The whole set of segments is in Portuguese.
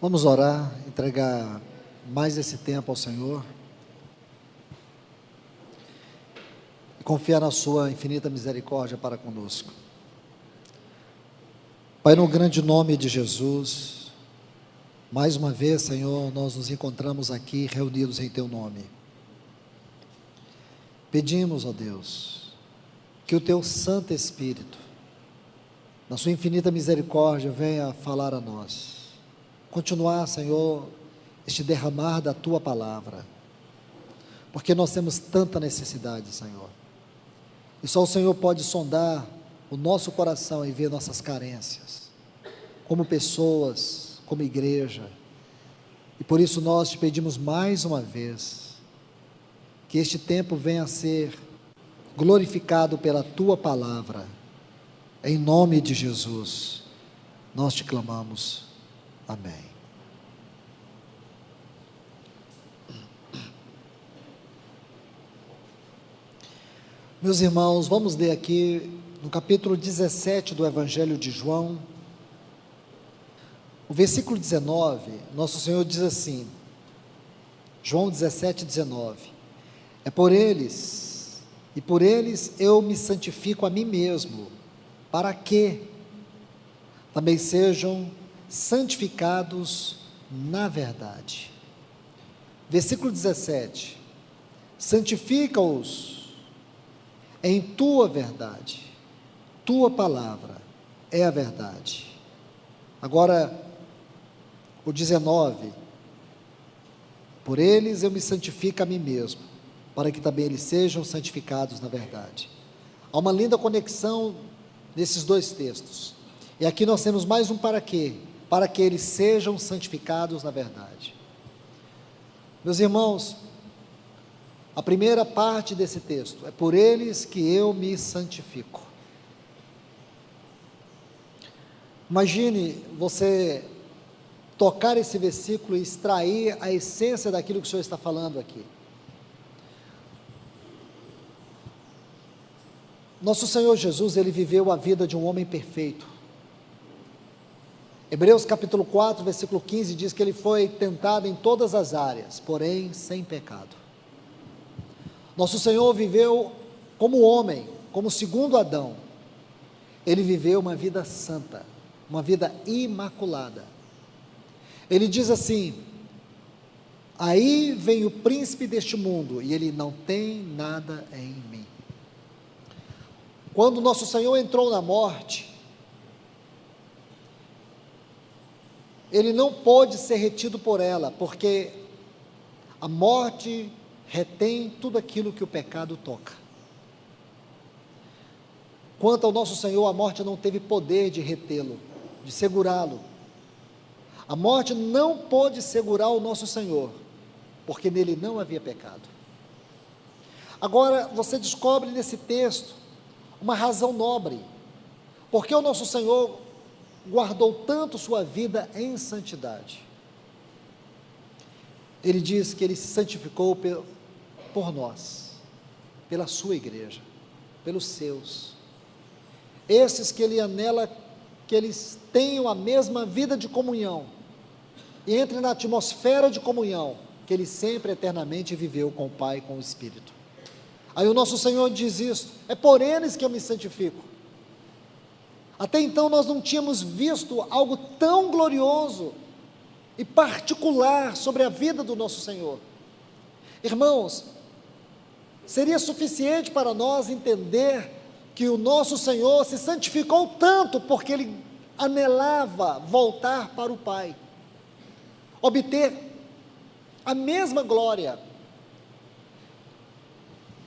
Vamos orar, entregar mais esse tempo ao Senhor e confiar na sua infinita misericórdia para conosco. Pai, no grande nome de Jesus, mais uma vez, Senhor, nós nos encontramos aqui reunidos em Teu nome. Pedimos, ó Deus, que o Teu Santo Espírito, na sua infinita misericórdia, venha falar a nós. Continuar, Senhor, este derramar da Tua palavra, porque nós temos tanta necessidade, Senhor, e só o Senhor pode sondar o nosso coração e ver nossas carências, como pessoas, como igreja, e por isso nós te pedimos mais uma vez, que este tempo venha a ser glorificado pela Tua palavra, em nome de Jesus, nós te clamamos. Amém. Meus irmãos, vamos ler aqui no capítulo 17 do Evangelho de João, o versículo 19, nosso Senhor diz assim, João 17, 19, é por eles, e por eles eu me santifico a mim mesmo, para que também sejam santificados na verdade. Versículo 17, santifica-os em Tua verdade, Tua palavra é a verdade. Agora, o 19, por eles eu me santifico a mim mesmo, para que também eles sejam santificados na verdade. Há uma linda conexão nesses dois textos, e aqui nós temos mais um para quê? Para que eles sejam santificados na verdade. Meus irmãos, a primeira parte desse texto, é por eles que eu me santifico. Imagine você tocar esse versículo e extrair a essência daquilo que o Senhor está falando aqui. Nosso Senhor Jesus, Ele viveu a vida de um homem perfeito. Hebreus capítulo 4, versículo 15, diz que Ele foi tentado em todas as áreas, porém sem pecado. Nosso Senhor viveu como homem, como segundo Adão. Ele viveu uma vida santa, uma vida imaculada. Ele diz assim, aí vem o príncipe deste mundo, e ele não tem nada em mim. Quando nosso Senhor entrou na morte, Ele não pôde ser retido por ela, porque a morte retém tudo aquilo que o pecado toca. Quanto ao nosso Senhor, a morte não teve poder de retê-lo, de segurá-lo. A morte não pôde segurar o nosso Senhor, porque nele não havia pecado. Agora, você descobre nesse texto uma razão nobre, porque o nosso Senhor guardou tanto sua vida em santidade. Ele diz que Ele se santificou por nós, pela sua igreja, pelos seus, esses que Ele anela que eles tenham a mesma vida de comunhão, e entrem na atmosfera de comunhão, que Ele sempre eternamente viveu com o Pai e com o Espírito. Aí o nosso Senhor diz isso, é por eles que eu me santifico. Até então nós não tínhamos visto algo tão glorioso e particular sobre a vida do nosso Senhor. Irmãos, seria suficiente para nós entender que o nosso Senhor se santificou tanto porque Ele anelava voltar para o Pai, obter a mesma glória.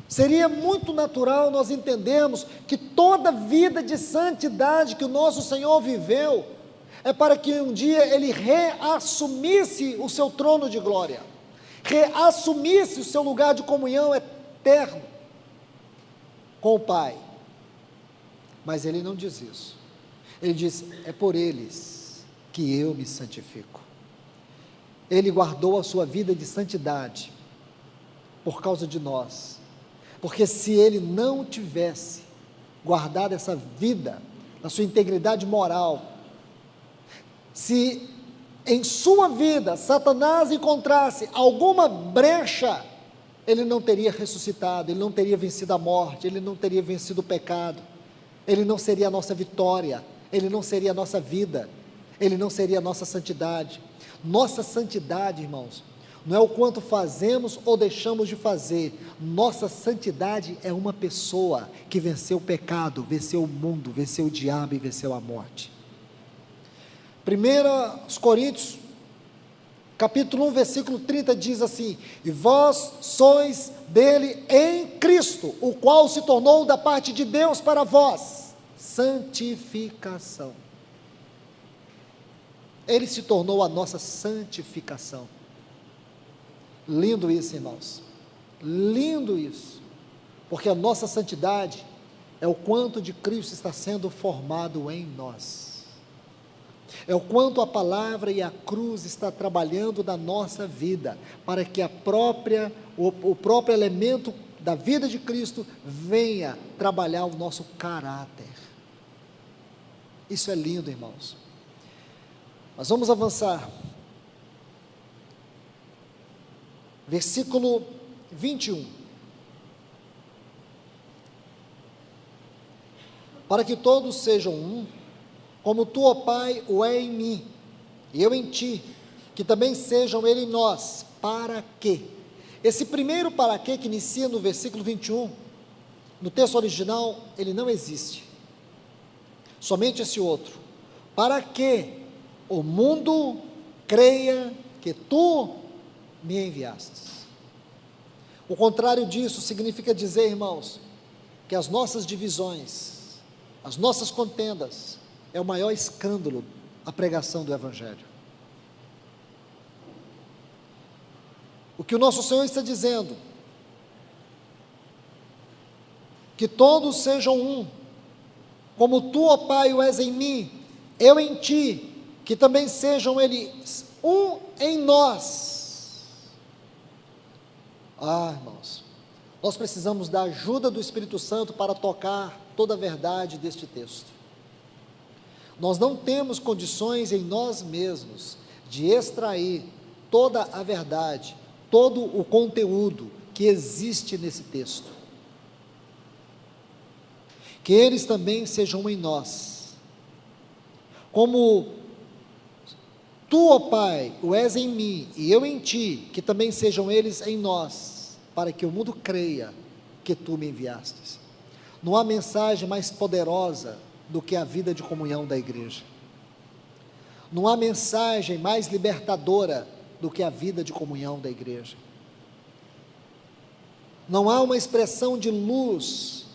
Seria muito natural nós entendermos que toda vida de santidade que o nosso Senhor viveu, é para que um dia Ele reassumisse o seu trono de glória, reassumisse o seu lugar de comunhão eterno com o Pai. Mas Ele não diz isso. Ele diz, é por eles que eu me santifico. Ele guardou a sua vida de santidade por causa de nós, porque se Ele não tivesse guardado essa vida na sua integridade moral, se em sua vida, Satanás encontrasse alguma brecha, ele não teria ressuscitado, ele não teria vencido a morte, ele não teria vencido o pecado, ele não seria a nossa vitória, ele não seria a nossa vida, ele não seria a nossa santidade. Nossa santidade, irmãos, não é o quanto fazemos ou deixamos de fazer, nossa santidade é uma pessoa que venceu o pecado, venceu o mundo, venceu o diabo e venceu a morte. 1 Coríntios, capítulo 1, versículo 30 diz assim: e vós sois dele em Cristo, o qual se tornou da parte de Deus para vós santificação. Ele se tornou a nossa santificação. Lindo isso, irmãos, lindo isso, porque a nossa santidade é o quanto de Cristo está sendo formado em nós, é o quanto a palavra e a cruz está trabalhando na nossa vida, para que o próprio elemento da vida de Cristo venha trabalhar o nosso caráter. Isso é lindo, irmãos. Mas vamos avançar. Versículo 21. Para que todos sejam um, como tu, ó Pai, o é em mim, e eu em ti, que também sejam ele em nós. Para quê? Esse primeiro para quê que inicia no versículo 21, no texto original, ele não existe. Somente esse outro. Para que o mundo creia que tu me enviastes. O contrário disso significa dizer, irmãos, que as nossas divisões, as nossas contendas, é o maior escândalo a pregação do Evangelho. O que o nosso Senhor está dizendo, que todos sejam um, como tu, ó Pai, o és em mim, eu em ti, que também sejam eles um em nós. Irmãos, nós precisamos da ajuda do Espírito Santo para tocar toda a verdade deste texto. Nós não temos condições em nós mesmos de extrair toda a verdade, todo o conteúdo que existe nesse texto. Que eles também sejam em nós, como tu, ó Pai, o és em mim e eu em ti, que também sejam eles em nós, para que o mundo creia que tu me enviastes. Não há mensagem mais poderosa do que a vida de comunhão da igreja. Não há mensagem mais libertadora do que a vida de comunhão da igreja. Não há uma expressão de luz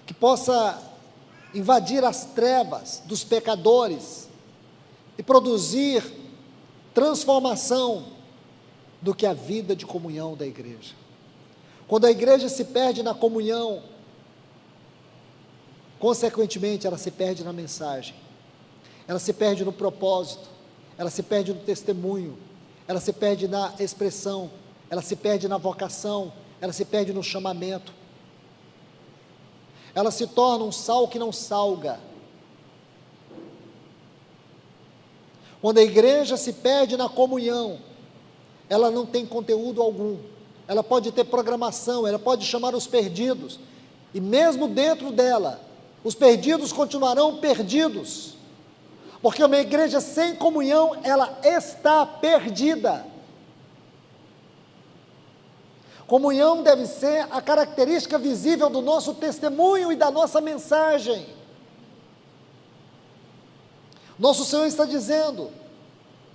que possa invadir as trevas dos pecadores e produzir transformação do que a vida de comunhão da igreja. Quando a igreja se perde na comunhão, consequentemente ela se perde na mensagem, ela se perde no propósito, ela se perde no testemunho, ela se perde na expressão, ela se perde na vocação, ela se perde no chamamento, ela se torna um sal que não salga. Quando a igreja se perde na comunhão, ela não tem conteúdo algum, ela pode ter programação, ela pode chamar os perdidos, e mesmo dentro dela, os perdidos continuarão perdidos, porque uma igreja sem comunhão, ela está perdida. Comunhão deve ser a característica visível do nosso testemunho e da nossa mensagem. Nosso Senhor está dizendo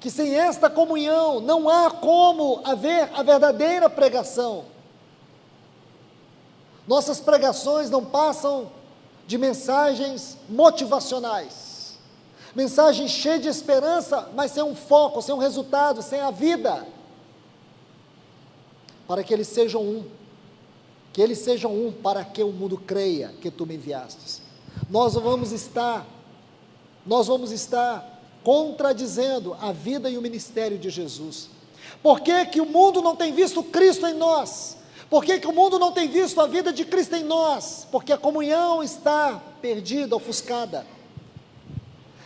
que sem esta comunhão não há como haver a verdadeira pregação. Nossas pregações não passam de mensagens motivacionais, mensagens cheias de esperança, mas sem um foco, sem um resultado, sem a vida, para que eles sejam um, para que o mundo creia que tu me enviastes. Nós vamos estar contradizendo a vida e o ministério de Jesus. Por que que o mundo não tem visto Cristo em nós? Por que que o mundo não tem visto a vida de Cristo em nós? Porque a comunhão está perdida, ofuscada.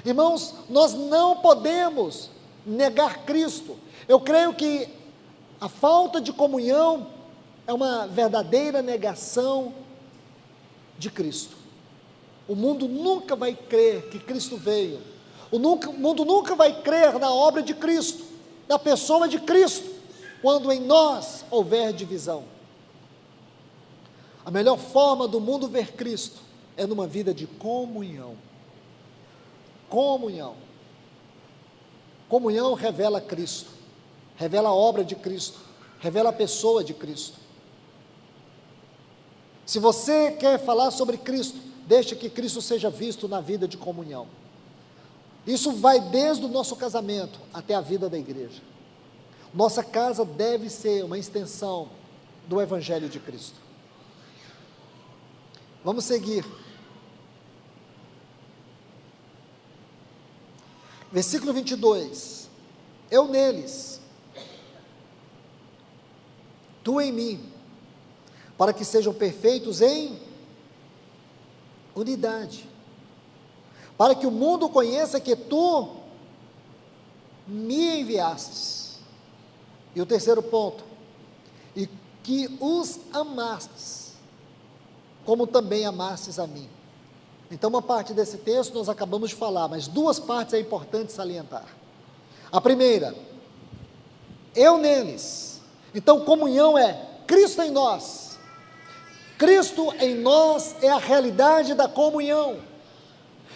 Irmãos, nós não podemos negar Cristo. Eu creio que a falta de comunhão é uma verdadeira negação de Cristo. O mundo nunca vai crer que Cristo veio. O mundo nunca vai crer na obra de Cristo, na pessoa de Cristo, quando em nós houver divisão. A melhor forma do mundo ver Cristo é numa vida de comunhão. Comunhão. Comunhão revela Cristo, revela a obra de Cristo, revela a pessoa de Cristo. Se você quer falar sobre Cristo, deixe que Cristo seja visto na vida de comunhão. Isso vai desde o nosso casamento até a vida da igreja. Nossa casa deve ser uma extensão do Evangelho de Cristo. Vamos seguir. Versículo 22. Eu neles, tu em mim, para que sejam perfeitos em unidade, para que o mundo conheça que tu me enviastes. E o terceiro ponto, e que os amastes, como também amastes a mim. Então, uma parte desse texto nós acabamos de falar, mas duas partes é importante salientar. A primeira, eu neles. Então, comunhão é Cristo em nós. Cristo em nós é a realidade da comunhão.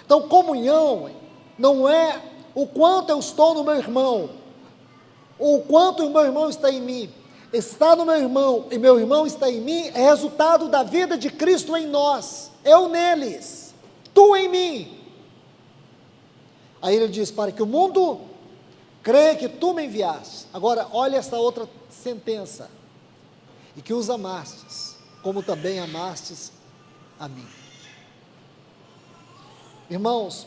Então, comunhão não é o quanto eu estou no meu irmão, ou o quanto o meu irmão está em mim. Estar no meu irmão e meu irmão está em mim é resultado da vida de Cristo em nós. Eu neles. Tu em mim. Aí ele diz, para que o mundo creia que tu me enviaste. Agora, olha essa outra sentença. E que os amastes, como também amastes a mim. Irmãos,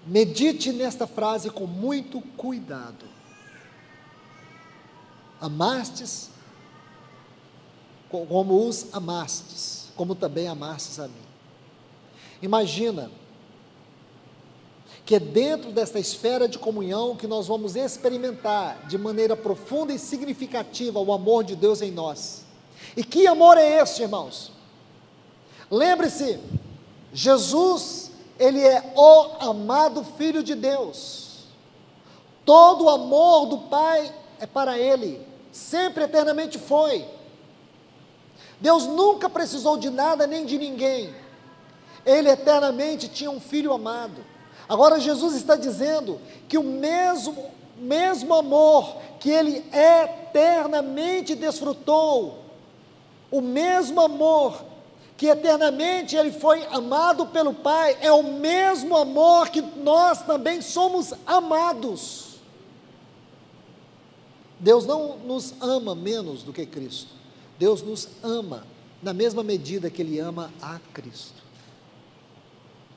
medite nesta frase com muito cuidado. Amastes, como os amastes, como também amastes a mim. Imagina que é dentro desta esfera de comunhão que nós vamos experimentar de maneira profunda e significativa o amor de Deus em nós. E que amor é esse, irmãos? Lembre-se, Jesus, ele é o amado Filho de Deus. Todo o amor do Pai é para ele, sempre eternamente foi. Deus nunca precisou de nada nem de ninguém. Ele eternamente tinha um filho amado. Agora Jesus está dizendo que o mesmo amor que ele eternamente desfrutou, o mesmo amor que eternamente ele foi amado pelo Pai, é o mesmo amor que nós também somos amados. Deus não nos ama menos do que Cristo. Deus nos ama na mesma medida que ele ama a Cristo.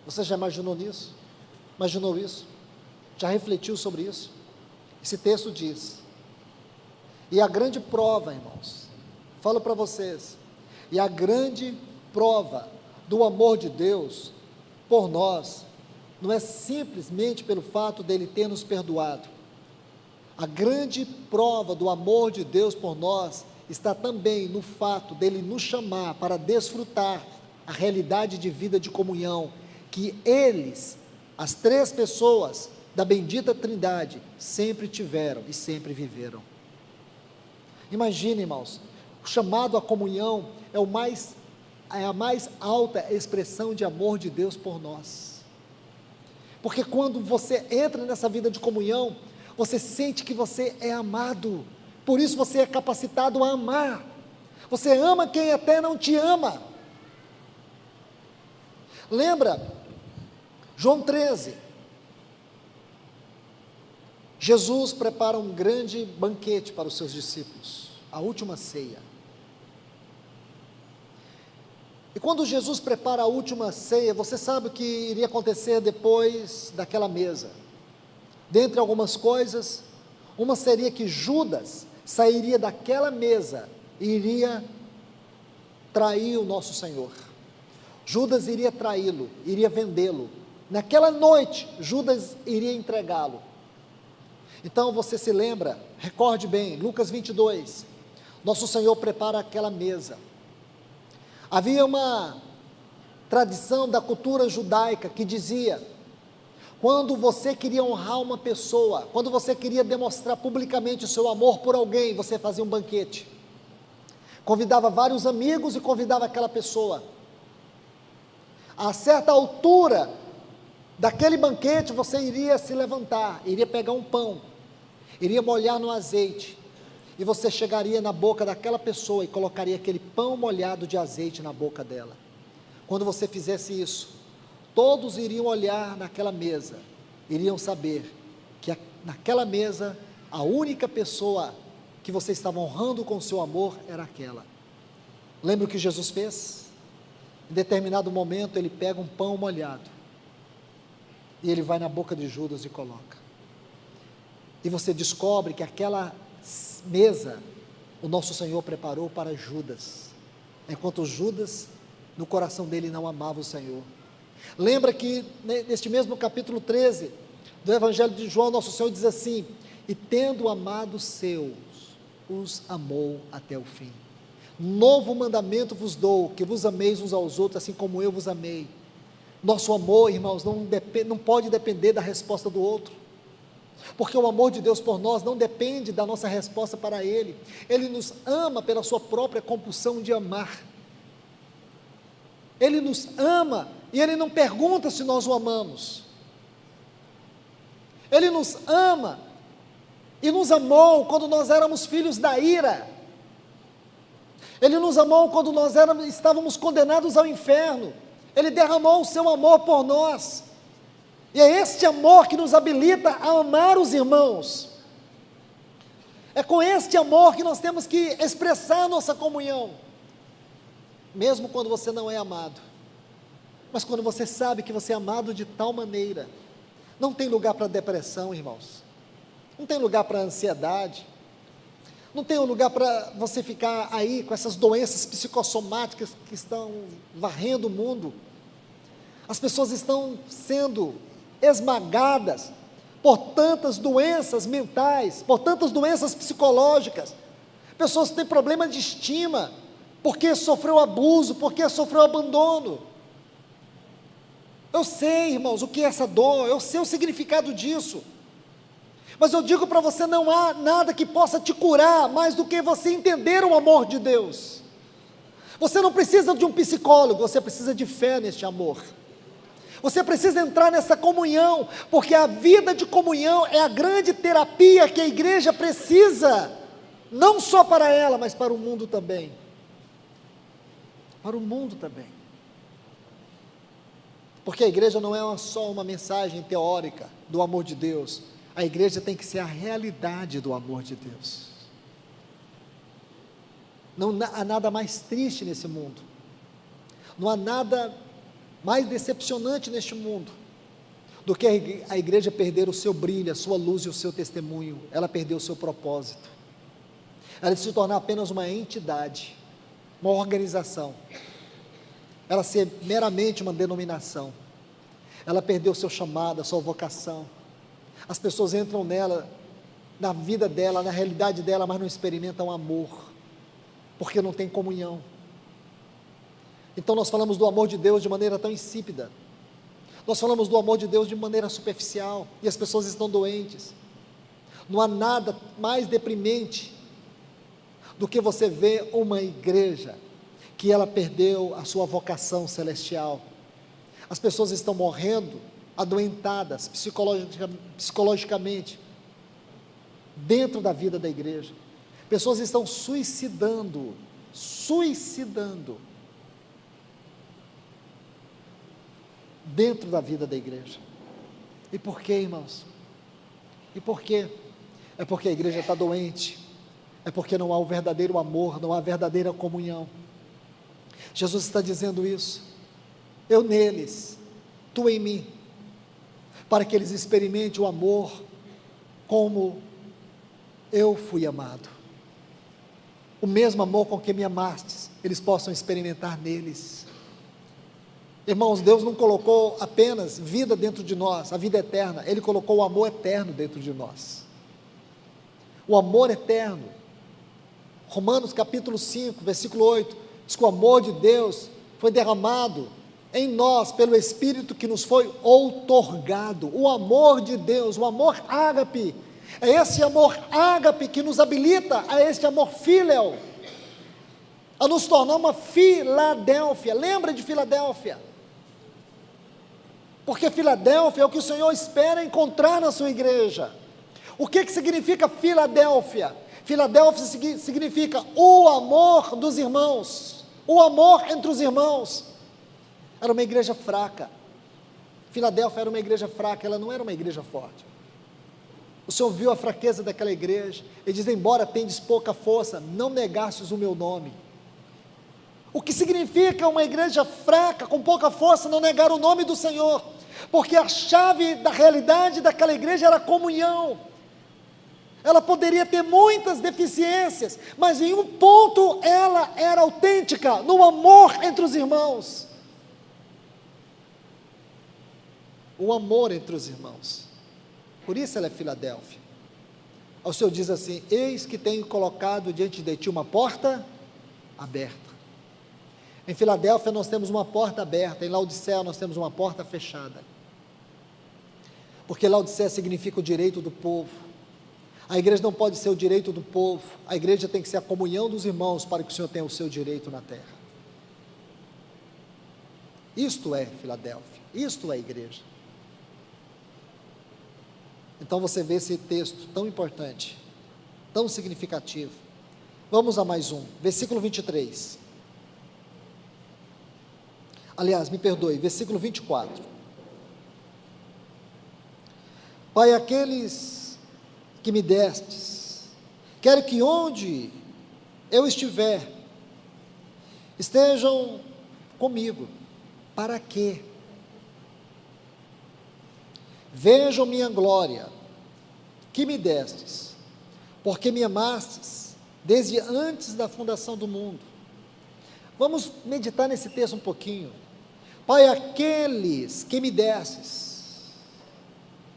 Você já imaginou nisso? Imaginou isso? Já refletiu sobre isso? Esse texto diz, e a grande prova, irmãos, falo para vocês, e a grande prova do amor de Deus por nós, não é simplesmente pelo fato dele ter nos perdoado. A grande prova do amor de Deus por nós está também no fato dele nos chamar para desfrutar a realidade de vida de comunhão que eles, as três pessoas da bendita Trindade, sempre tiveram e sempre viveram. Imagine, irmãos, o chamado à comunhão é a mais alta expressão de amor de Deus por nós. Porque quando você entra nessa vida de comunhão, você sente que você é amado, por isso você é capacitado a amar. Você ama quem até não te ama. Lembra? João 13, Jesus prepara um grande banquete para os seus discípulos, a última ceia. E quando Jesus prepara a última ceia, você sabe o que iria acontecer depois daquela mesa. Dentre algumas coisas, uma seria que Judas sairia daquela mesa e iria trair o nosso Senhor. Judas iria traí-lo, iria vendê-lo. Naquela noite, Judas iria entregá-lo. Então você se lembra, recorde bem, Lucas 22, nosso Senhor prepara aquela mesa. Havia uma tradição da cultura judaica que dizia: quando você queria honrar uma pessoa, quando você queria demonstrar publicamente o seu amor por alguém, você fazia um banquete, convidava vários amigos e convidava aquela pessoa. A certa altura daquele banquete, você iria se levantar, iria pegar um pão, iria molhar no azeite, e você chegaria na boca daquela pessoa e colocaria aquele pão molhado de azeite na boca dela. Quando você fizesse isso, todos iriam olhar naquela mesa, iriam saber que naquela mesa, a única pessoa que você estava honrando com o seu amor era aquela. Lembra o que Jesus fez? Em determinado momento, ele pega um pão molhado, e ele vai na boca de Judas e coloca. E você descobre que aquela mesa, o nosso Senhor preparou para Judas, enquanto Judas, no coração dele, não amava o Senhor. Lembra que neste mesmo capítulo 13 do Evangelho de João, nosso Senhor diz assim: e tendo amado os seus, os amou até o fim. Novo mandamento vos dou, que vos ameis uns aos outros, assim como eu vos amei. Nosso amor, irmãos, não pode depender da resposta do outro, porque o amor de Deus por nós não depende da nossa resposta para Ele. Ele nos ama pela sua própria compulsão de amar. Ele nos ama e Ele não pergunta se nós o amamos. Ele nos ama e nos amou quando nós éramos filhos da ira. Ele nos amou quando nós estávamos condenados ao inferno. Ele derramou o seu amor por nós. E é este amor que nos habilita a amar os irmãos. É com este amor que nós temos que expressar a nossa comunhão. Mesmo quando você não é amado. Mas quando você sabe que você é amado de tal maneira, não tem lugar para depressão, irmãos. Não tem lugar para ansiedade. Não tem lugar para você ficar aí com essas doenças psicossomáticas que estão varrendo o mundo. As pessoas estão sendo esmagadas por tantas doenças mentais, por tantas doenças psicológicas. Pessoas têm problema de estima, porque sofreu abuso, porque sofreu abandono. Eu sei, irmãos, o que é essa dor, eu sei o significado disso. Mas eu digo para você, não há nada que possa te curar mais do que você entender o amor de Deus. Você não precisa de um psicólogo, você precisa de fé neste amor. Você precisa entrar nessa comunhão, porque a vida de comunhão é a grande terapia que a igreja precisa, não só para ela, mas para o mundo também. Para o mundo também. Porque a igreja não é só uma mensagem teórica do amor de Deus. A igreja tem que ser a realidade do amor de Deus. Não há nada mais triste nesse mundo. Não há nada mais decepcionante neste mundo do que a igreja perder o seu brilho, a sua luz e o seu testemunho. Ela perdeu o seu propósito. Ela se tornar apenas uma entidade, uma organização. Ela ser meramente uma denominação. Ela perdeu o seu chamado, a sua vocação. As pessoas entram nela, na vida dela, na realidade dela, mas não experimentam amor, porque não tem comunhão. Então nós falamos do amor de Deus de maneira tão insípida, nós falamos do amor de Deus de maneira superficial, e as pessoas estão doentes. Não há nada mais deprimente do que você ver uma igreja que ela perdeu a sua vocação celestial. As pessoas estão morrendo adoentadas psicologicamente dentro da vida da igreja. Pessoas estão suicidando dentro da vida da igreja. E por quê, irmãos? E por quê? É porque a igreja está doente, é porque não há o verdadeiro amor, não há a verdadeira comunhão. Jesus está dizendo isso: eu neles, tu em mim, para que eles experimentem o amor como eu fui amado. O mesmo amor com que me amastes, eles possam experimentar neles. Irmãos, Deus não colocou apenas vida dentro de nós, a vida eterna, Ele colocou o amor eterno dentro de nós. o amor eterno. Romanos capítulo 5, versículo 8, diz que o amor de Deus foi derramado em nós pelo Espírito que nos foi outorgado. O amor de Deus, o amor ágape, é esse amor ágape que nos habilita a este amor fíleo, a nos tornar uma Filadélfia. Lembra de Filadélfia? Porque Filadélfia é o que o Senhor espera encontrar na sua igreja. O que significa Filadélfia? Filadélfia significa o amor dos irmãos, o amor entre os irmãos. Era uma igreja fraca. Filadélfia era uma igreja fraca, ela não era uma igreja forte. O Senhor viu a fraqueza daquela igreja e diz: embora tendes pouca força, não negastes o meu nome. O que significa uma igreja fraca, com pouca força, não negar o nome do Senhor? Porque a chave da realidade daquela igreja era a comunhão. Ela poderia ter muitas deficiências, mas em um ponto ela era autêntica, no amor entre os irmãos. O amor entre os irmãos. Por isso ela é Filadélfia. O Senhor diz assim: eis que tenho colocado diante de ti uma porta aberta. Em Filadélfia nós temos uma porta aberta, em Laodiceia nós temos uma porta fechada. Porque Laodiceia significa o direito do povo. A igreja não pode ser o direito do povo, a igreja tem que ser a comunhão dos irmãos para que o Senhor tenha o seu direito na terra. Isto é Filadélfia, isto é igreja. Então você vê esse texto tão importante, tão significativo. Vamos a mais um, versículo 23. Aliás, me perdoe, versículo 24. Pai, aqueles que me destes, quero que onde eu estiver, estejam comigo. Para quê? Vejam minha glória, que me destes, porque me amastes desde antes da fundação do mundo. Vamos meditar nesse texto um pouquinho. Pai, aqueles que me destes,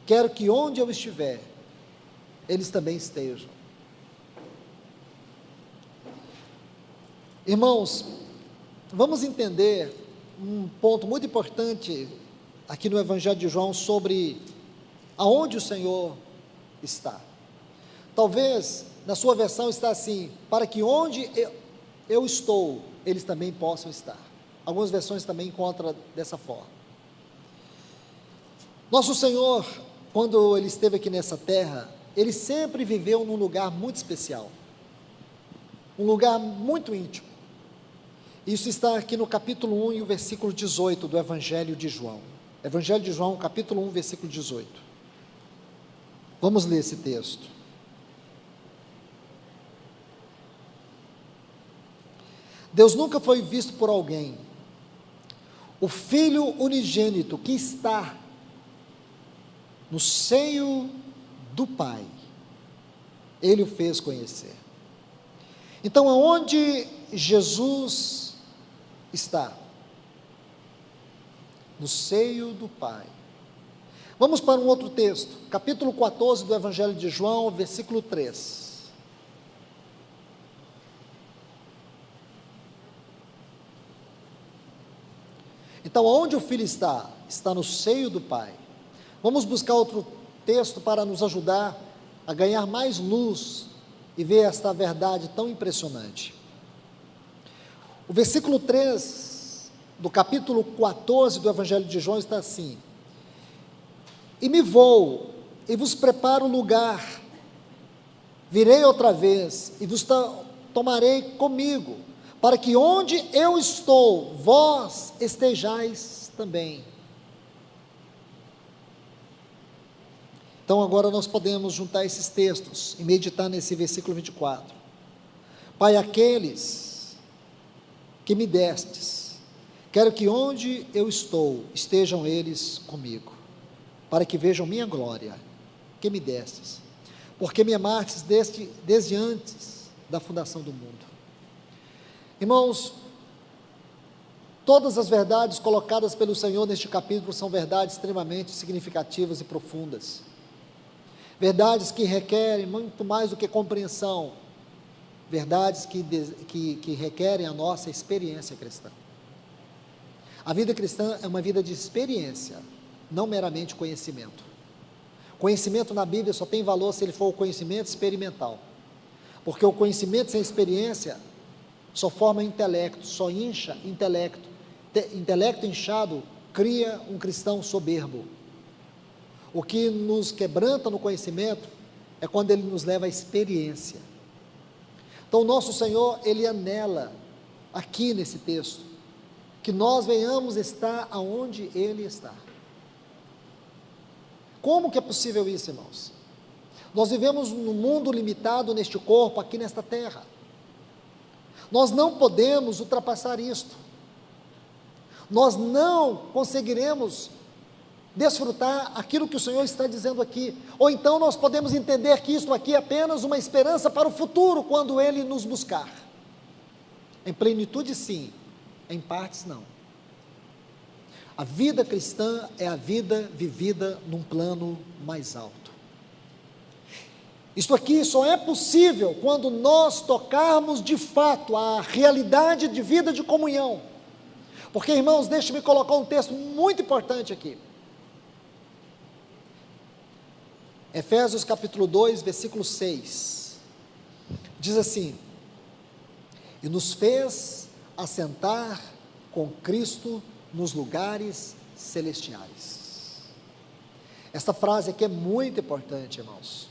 quero que onde eu estiver, eles também estejam. Irmãos, vamos entender um ponto muito importante aqui no Evangelho de João sobre aonde o Senhor está. Talvez na sua versão está assim: para que onde eu estou, eles também possam estar. Algumas versões também encontram dessa forma. Nosso Senhor, quando Ele esteve aqui nessa terra, Ele sempre viveu num lugar muito especial, um lugar muito íntimo. Isso está aqui no capítulo 1 e o versículo 18 do Evangelho de João. Evangelho de João, capítulo 1, versículo 18. Vamos ler esse texto. Deus nunca foi visto por alguém. O Filho unigênito que está no seio do Pai, Ele o fez conhecer. Então, aonde Jesus está? No seio do Pai. Vamos para um outro texto, capítulo 14 do Evangelho de João, versículo 3. Então, onde o Filho está? Está no seio do Pai. Vamos buscar outro texto para nos ajudar a ganhar mais luz e ver esta verdade tão impressionante. O versículo 3 do capítulo 14 do Evangelho de João está assim: e me vou, e vos preparo lugar, virei outra vez, e vos tomarei comigo, para que onde eu estou, vós estejais também. Então agora nós podemos juntar esses textos e meditar nesse versículo 24. Pai, aqueles que me destes, quero que onde eu estou, estejam eles comigo, para que vejam minha glória, que me destes, porque me amastes desde antes da fundação do mundo. Irmãos, todas as verdades colocadas pelo Senhor neste capítulo são verdades extremamente significativas e profundas. verdades que requerem muito mais do que compreensão, verdades que requerem a nossa experiência cristã. A vida cristã é uma vida de experiência, não meramente conhecimento. Conhecimento na Bíblia só tem valor se ele for o conhecimento experimental, porque o conhecimento sem experiência só forma intelecto, só incha intelecto. Intelecto inchado cria um cristão soberbo. O que nos quebranta no conhecimento é quando ele nos leva à experiência. Então, o nosso Senhor, ele anela, aqui nesse texto, que nós venhamos estar aonde ele está. Como que é possível isso, irmãos? Nós vivemos num mundo limitado neste corpo, aqui nesta terra. Nós não podemos ultrapassar isto. Nós não conseguiremos desfrutar aquilo que o Senhor está dizendo aqui. Ou então nós podemos entender que isto aqui é apenas uma esperança para o futuro, quando Ele nos buscar. Em plenitude, sim. Em partes, não. A vida cristã é a vida vivida num plano mais alto. Isto aqui só é possível quando nós tocarmos de fato a realidade de vida de comunhão. Porque, irmãos, deixe-me colocar um texto muito importante aqui. Efésios capítulo 2, versículo 6. Diz assim: e nos fez assentar com Cristo nos lugares celestiais. Esta frase aqui é muito importante, irmãos.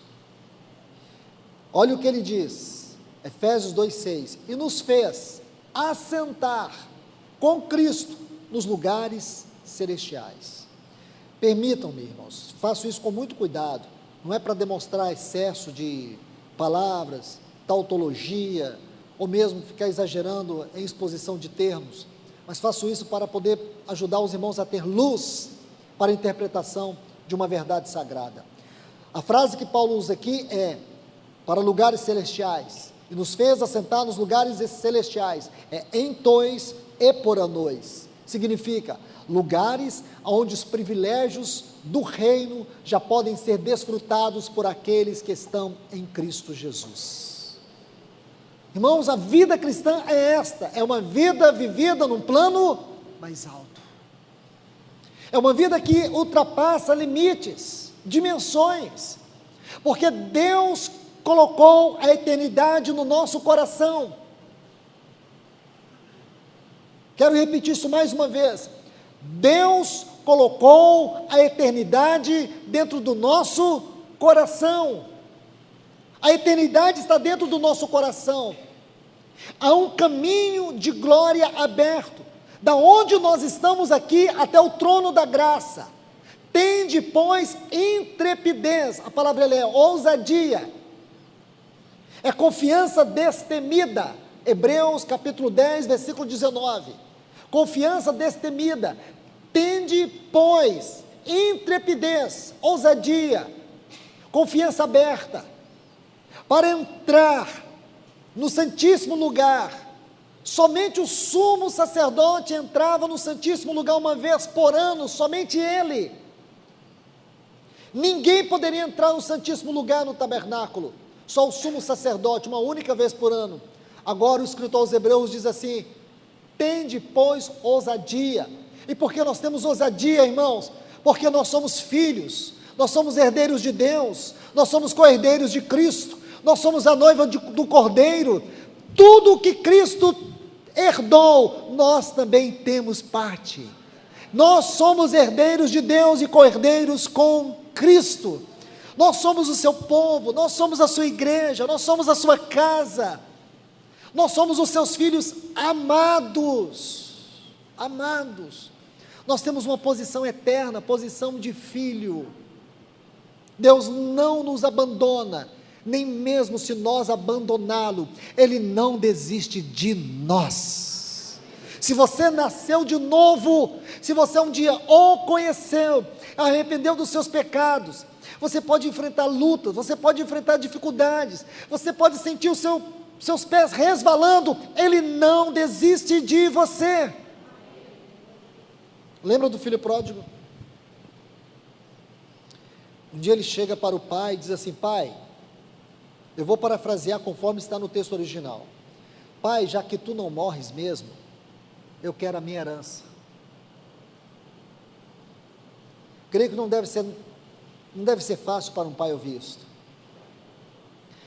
Olha o que ele diz, Efésios 2,6, e nos fez assentar com Cristo nos lugares celestiais. Permitam-me, irmãos, faço isso com muito cuidado, não é para demonstrar excesso de palavras, tautologia, ou mesmo ficar exagerando em exposição de termos, mas faço isso para poder ajudar os irmãos a ter luz para a interpretação de uma verdade sagrada. A frase que Paulo usa aqui é, para lugares celestiais, e nos fez assentar nos lugares celestiais, é em tois e poranois, significa lugares onde os privilégios do reino já podem ser desfrutados por aqueles que estão em Cristo Jesus. Irmãos, a vida cristã é esta, é uma vida vivida num plano mais alto, é uma vida que ultrapassa limites, dimensões, porque Deus colocou a eternidade no nosso coração. Quero repetir isso mais uma vez, Deus colocou a eternidade dentro do nosso coração, a eternidade está dentro do nosso coração, há um caminho de glória aberto, da onde nós estamos aqui até o trono da graça. Tende, pois, intrepidez, a palavra é ousadia, é confiança destemida, Hebreus capítulo 10, versículo 19, confiança destemida, tende, pois, intrepidez, ousadia, confiança aberta, para entrar no santíssimo lugar. Somente o sumo sacerdote entrava no santíssimo lugar uma vez por ano, somente ele. Ninguém poderia entrar no santíssimo lugar no tabernáculo, só o sumo sacerdote, uma única vez por ano. Agora o escritor aos Hebreus diz assim, tende, pois, ousadia. E por que nós temos ousadia, irmãos? Porque nós somos filhos, nós somos herdeiros de Deus, nós somos co-herdeiros de Cristo, nós somos a noiva do Cordeiro, tudo o que Cristo herdou, nós também temos parte, nós somos herdeiros de Deus e co-herdeiros com Cristo, nós somos o seu povo, nós somos a sua igreja, nós somos a sua casa, nós somos os seus filhos amados, nós temos uma posição eterna, posição de filho. Deus não nos abandona, nem mesmo se nós abandoná-lo, Ele não desiste de nós. Se você nasceu de novo, se você um dia o conheceu, arrependeu dos seus pecados, você pode enfrentar lutas, você pode enfrentar dificuldades, você pode sentir os seus pés resvalando, Ele não desiste de você. Lembra do filho pródigo? Um dia ele chega para o pai e diz assim: pai, eu vou parafrasear conforme está no texto original. Pai, já que tu não morres mesmo, eu quero a minha herança. Creio que não deve ser fácil para um pai ouvir isto.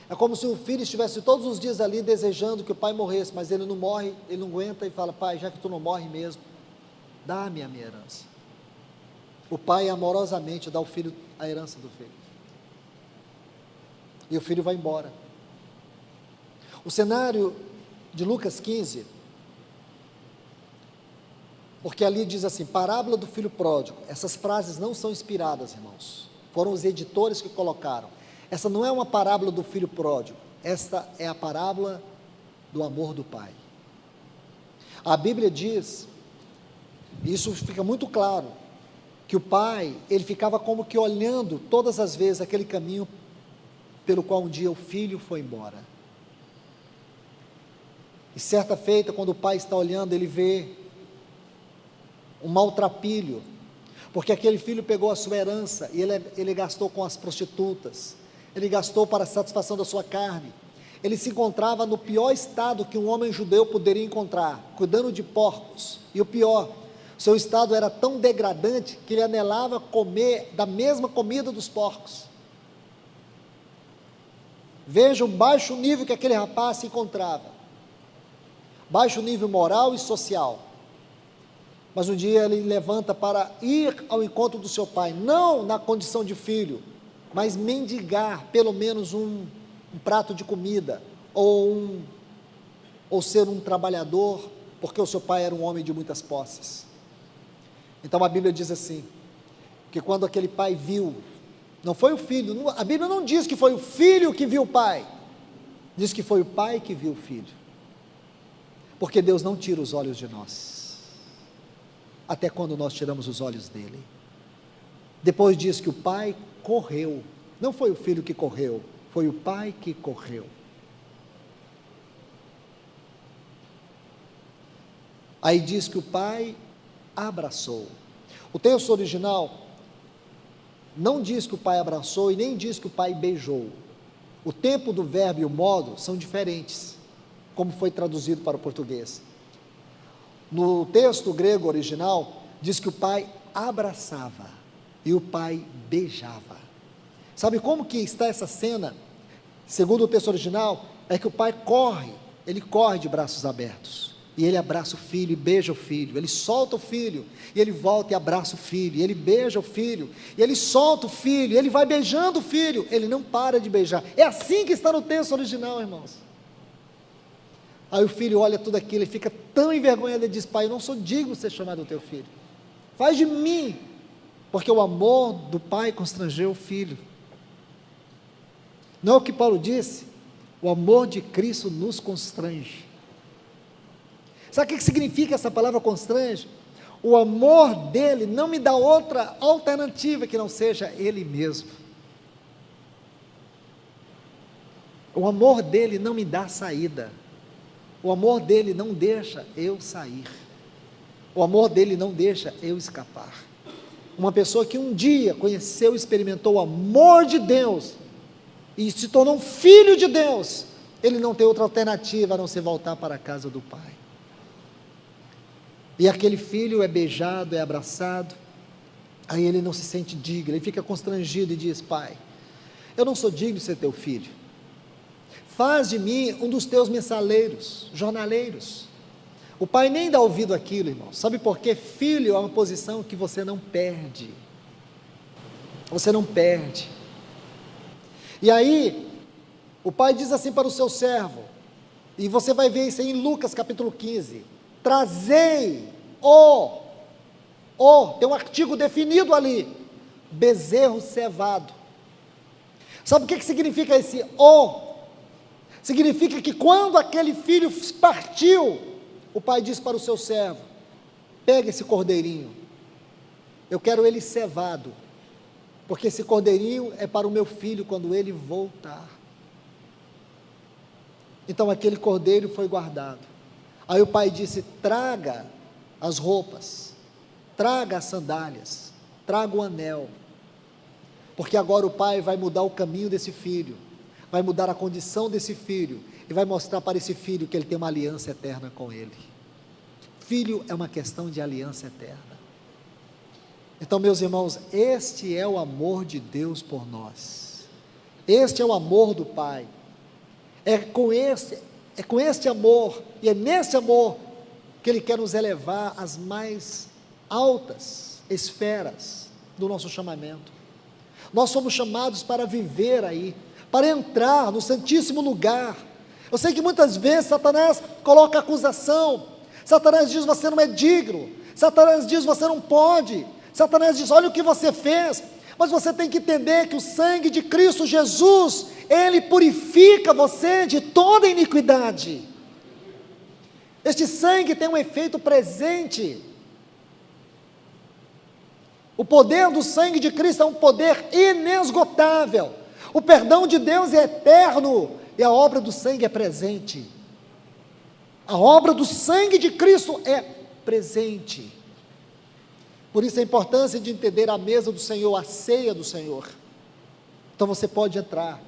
É como se o filho estivesse todos os dias ali desejando que o pai morresse, mas ele não morre, ele não aguenta e fala: pai, já que tu não morre mesmo, dá-me a minha herança. O pai amorosamente dá ao filho a herança do filho. E o filho vai embora. O cenário de Lucas 15, porque ali diz assim, parábola do filho pródigo. Essas frases não são inspiradas, irmãos. Foram os editores que colocaram. Essa não é uma parábola do filho pródigo. Esta é a parábola do amor do pai. A Bíblia diz, e isso fica muito claro, que o pai, ele ficava como que olhando todas as vezes aquele caminho pelo qual um dia o filho foi embora. E certa feita, quando o pai está olhando, ele vê um maltrapilho, porque aquele filho pegou a sua herança e ele gastou com as prostitutas, ele gastou para a satisfação da sua carne. Ele se encontrava no pior estado que um homem judeu poderia encontrar, cuidando de porcos. E o pior, seu estado era tão degradante que ele anelava comer da mesma comida dos porcos. Veja o baixo nível que aquele rapaz se encontrava, baixo nível moral e social. Mas um dia ele levanta para ir ao encontro do seu pai, não na condição de filho, mas mendigar pelo menos um prato de comida, ou ser um trabalhador, porque o seu pai era um homem de muitas posses. Então a Bíblia diz assim, que quando aquele pai viu, não foi o filho, a Bíblia não diz que foi o filho que viu o pai, diz que foi o pai que viu o filho, porque Deus não tira os olhos de nós, até quando nós tiramos os olhos dele. Depois diz que o pai correu, não foi o filho que correu, foi o pai que correu. Aí diz que o pai abraçou. O texto original não diz que o pai abraçou e nem diz que o pai beijou. O tempo do verbo e o modo são diferentes, como foi traduzido para o português. No texto grego original, diz que o pai abraçava e o pai beijava. Sabe como que está essa cena? Segundo o texto original, é que o pai corre, ele corre de braços abertos, e ele abraça o filho e beija o filho, ele solta o filho, e ele volta e abraça o filho, e ele beija o filho, e ele solta o filho, e ele vai beijando o filho, ele não para de beijar. É assim que está no texto original, irmãos. Aí o filho olha tudo aquilo, ele fica tão envergonhado, ele diz: pai, eu não sou digno de ser chamado teu filho, faz de mim, porque o amor do pai constrangeu o filho. Não é o que Paulo disse? O amor de Cristo nos constrange. Sabe o que significa essa palavra constrange? O amor dele não me dá outra alternativa que não seja ele mesmo. O amor dele não me dá saída. O amor dele não deixa eu sair. O amor dele não deixa eu escapar. Uma pessoa que um dia conheceu e experimentou o amor de Deus e se tornou um filho de Deus, ele não tem outra alternativa a não ser voltar para a casa do pai. E aquele filho é beijado, é abraçado, aí ele não se sente digno, ele fica constrangido e diz: pai, eu não sou digno de ser teu filho, faz de mim um dos teus mensaleiros, jornaleiros. O pai nem dá ouvido àquilo, irmão. Sabe por quê? Filho é uma posição que você não perde, você não perde. E aí, o pai diz assim para o seu servo, e você vai ver isso aí em Lucas capítulo 15, trazei tem um artigo definido ali, bezerro cevado. Sabe o que significa esse Significa que quando aquele filho partiu, o pai disse para o seu servo: pega esse cordeirinho, eu quero ele cevado, porque esse cordeirinho é para o meu filho quando ele voltar. Então aquele cordeiro foi guardado. Aí o pai disse: traga as roupas, traga as sandálias, traga o anel. porque agora o pai vai mudar o caminho desse filho, vai mudar a condição desse filho, e vai mostrar para esse filho que ele tem uma aliança eterna com ele. Filho é uma questão de aliança eterna. Então, meus irmãos, este é o amor de Deus por nós, este é o amor do Pai, é com este amor, e é nesse amor, que Ele quer nos elevar às mais altas esferas do nosso chamamento. Nós somos chamados para viver aí, para entrar no santíssimo lugar. Eu sei que muitas vezes Satanás coloca acusação, Satanás diz: você não é digno, Satanás diz: você não pode, Satanás diz: olha o que você fez. Mas você tem que entender que o sangue de Cristo Jesus, ele purifica você de toda iniquidade. Este sangue tem um efeito presente. O poder do sangue de Cristo é um poder inesgotável. O perdão de Deus é eterno e a obra do sangue é presente. A obra do sangue de Cristo é presente. Por isso a importância de entender a mesa do Senhor, a ceia do Senhor. Então você pode entrar.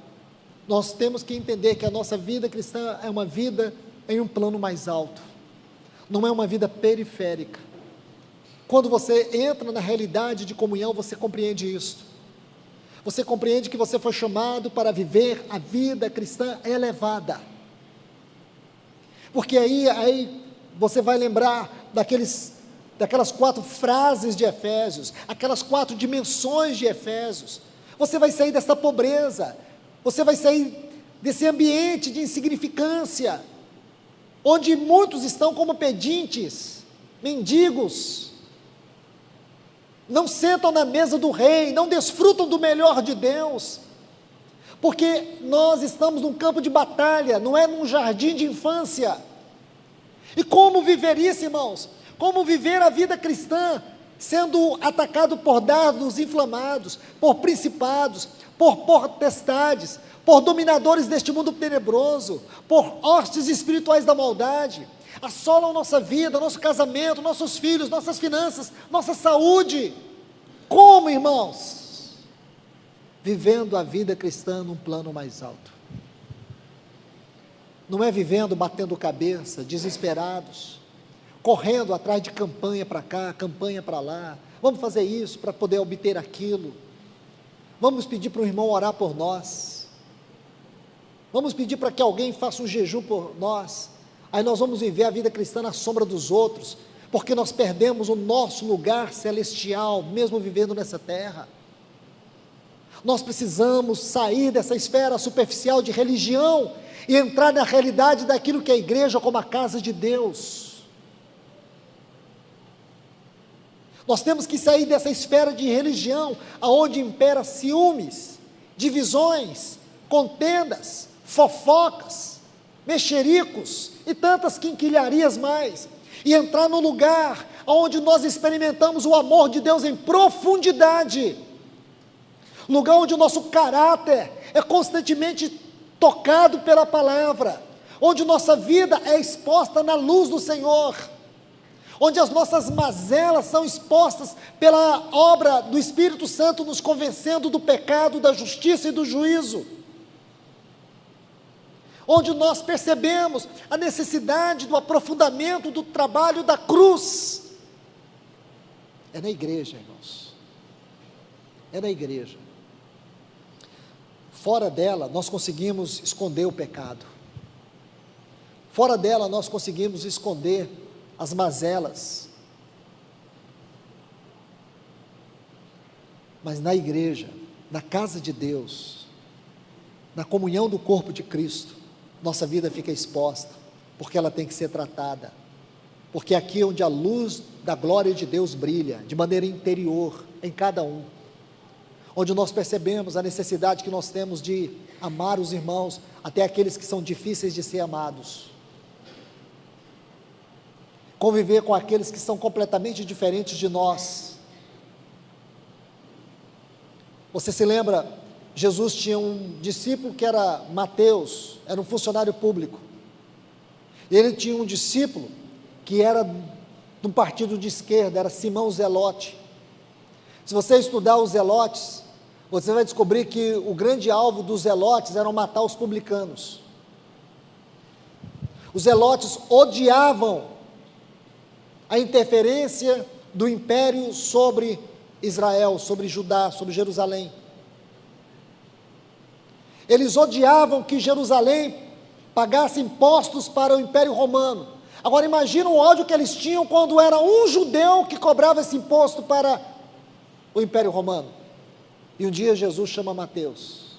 Nós temos que entender que a nossa vida cristã é uma vida em um plano mais alto, não é uma vida periférica. Quando você entra na realidade de comunhão, você compreende isso. Você compreende que você foi chamado para viver a vida cristã elevada. Porque aí você vai lembrar daquelas 4 frases de Efésios, aquelas 4 dimensões de Efésios. Você vai sair dessa pobreza, você vai sair desse ambiente de insignificância, onde muitos estão como pedintes, mendigos, não sentam na mesa do rei, não desfrutam do melhor de Deus, porque nós estamos num campo de batalha, não é num jardim de infância. E como viver isso, irmãos? Como viver a vida cristã, sendo atacado por dardos inflamados, por principados, por potestades, por dominadores deste mundo tenebroso, por hostes espirituais da maldade, assolam nossa vida, nosso casamento, nossos filhos, nossas finanças, nossa saúde. Como, irmãos? Vivendo a vida cristã num plano mais alto. Não é vivendo batendo cabeça, desesperados, correndo atrás de campanha para cá, campanha para lá, vamos fazer isso para poder obter aquilo, vamos pedir para o irmão orar por nós, vamos pedir para que alguém faça um jejum por nós, aí nós vamos viver a vida cristã na sombra dos outros, porque nós perdemos o nosso lugar celestial, mesmo vivendo nessa terra. Nós precisamos sair dessa esfera superficial de religião, e entrar na realidade daquilo que é a igreja como a casa de Deus. Nós temos que sair dessa esfera de religião, aonde impera ciúmes, divisões, contendas, fofocas, mexericos e tantas quinquilharias mais, e entrar no lugar onde nós experimentamos o amor de Deus em profundidade, lugar onde o nosso caráter é constantemente tocado pela palavra, onde nossa vida é exposta na luz do Senhor, onde as nossas mazelas são expostas pela obra do Espírito Santo, nos convencendo do pecado, da justiça e do juízo, onde nós percebemos a necessidade do aprofundamento do trabalho da cruz. É na igreja, irmãos, é na igreja. Fora dela, nós conseguimos esconder o pecado. Fora dela, nós conseguimos esconder as mazelas. Mas na igreja, na casa de Deus, na comunhão do corpo de Cristo, nossa vida fica exposta, porque ela tem que ser tratada. Porque é aqui onde a luz da glória de Deus brilha, de maneira interior, em cada um. Onde nós percebemos a necessidade que nós temos de amar os irmãos, até aqueles que são difíceis de ser amados, conviver com aqueles que são completamente diferentes de nós. Você se lembra, Jesus tinha um discípulo que era Mateus, era um funcionário público, ele tinha um discípulo que era de um partido de esquerda, era Simão Zelote. Se você estudar os zelotes, você vai descobrir que o grande alvo dos zelotes era matar os publicanos. Os zelotes odiavam a interferência do império sobre Israel, sobre Judá, sobre Jerusalém. Eles odiavam que Jerusalém pagasse impostos para o Império Romano. Agora imagina o ódio que eles tinham quando era um judeu que cobrava esse imposto para o Império Romano. E um dia Jesus chama Mateus,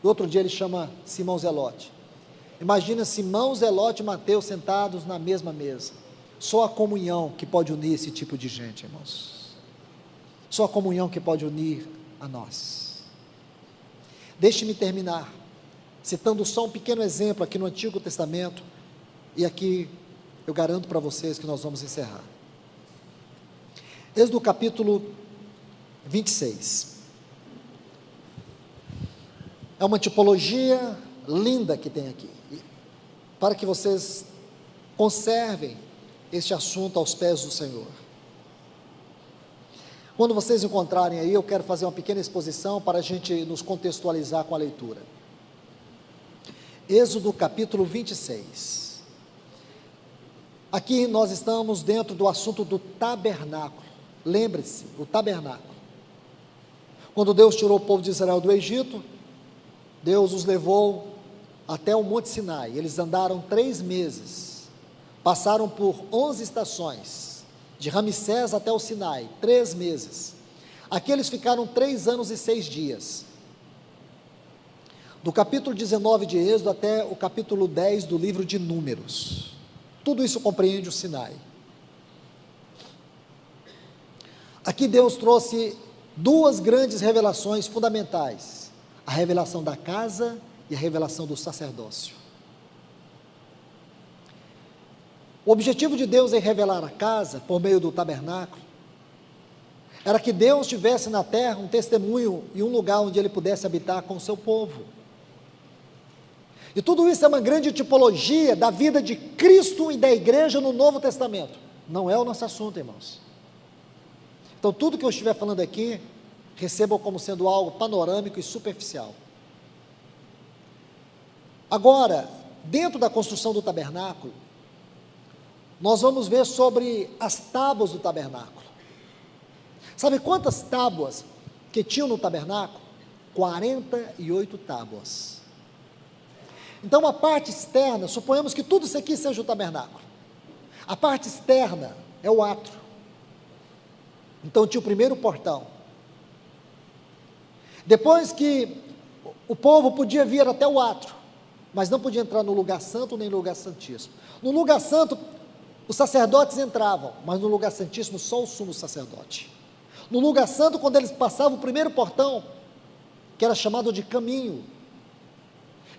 no outro dia ele chama Simão Zelote. Imagina Simão, Zelote e Mateus sentados na mesma mesa. Só a comunhão que pode unir esse tipo de gente, irmãos. Só a comunhão que pode unir a nós. Deixe-me terminar citando só um pequeno exemplo aqui no Antigo Testamento, e aqui eu garanto para vocês que nós vamos encerrar. Êxodo capítulo 26. É uma tipologia linda que tem aqui, para que vocês conservem este assunto aos pés do Senhor. Quando vocês encontrarem aí, eu quero fazer uma pequena exposição para a gente nos contextualizar com a leitura. Êxodo capítulo 26. Aqui nós estamos dentro do assunto do tabernáculo. Lembre-se, o tabernáculo. Quando Deus tirou o povo de Israel do Egito, Deus os levou até o Monte Sinai. Eles andaram 3 meses, passaram por 11 estações, de Ramsés até o Sinai, 3 meses. Aqui eles ficaram 3 anos e 6 dias. Do capítulo 19 de Êxodo até o capítulo 10 do livro de Números. Tudo isso compreende o Sinai. Aqui Deus trouxe 2 grandes revelações fundamentais: a revelação da casa e a revelação do sacerdócio. O objetivo de Deus em revelar a casa, por meio do tabernáculo, era que Deus tivesse na terra um testemunho e um lugar onde Ele pudesse habitar com o seu povo. E tudo isso é uma grande tipologia da vida de Cristo e da igreja no Novo Testamento. Não é o nosso assunto, irmãos. Então tudo que eu estiver falando aqui, recebam como sendo algo panorâmico e superficial. Agora, dentro da construção do tabernáculo, nós vamos ver sobre as tábuas do tabernáculo. Sabe quantas tábuas que tinham no tabernáculo? 48 tábuas. Então a parte externa, suponhamos que tudo isso aqui seja o tabernáculo. A parte externa é o átrio. Então tinha o primeiro portão. Depois que o povo podia vir até o átrio, mas não podia entrar no lugar santo nem no lugar santíssimo. No lugar santo, os sacerdotes entravam, mas no lugar santíssimo só o sumo sacerdote. No lugar santo, quando eles passavam o primeiro portão, que era chamado de caminho,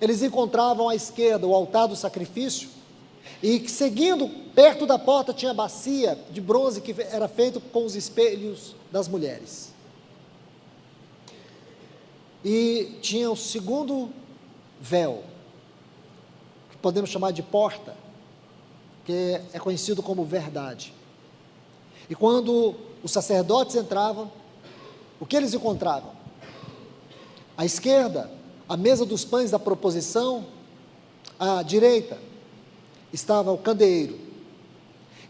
eles encontravam à esquerda o altar do sacrifício, e seguindo, perto da porta tinha a bacia de bronze que era feito com os espelhos das mulheres. E tinha o segundo véu, que podemos chamar de porta, que é conhecido como verdade. E quando os sacerdotes entravam, o que eles encontravam? À esquerda, a mesa dos pães da proposição, à direita estava o candeeiro,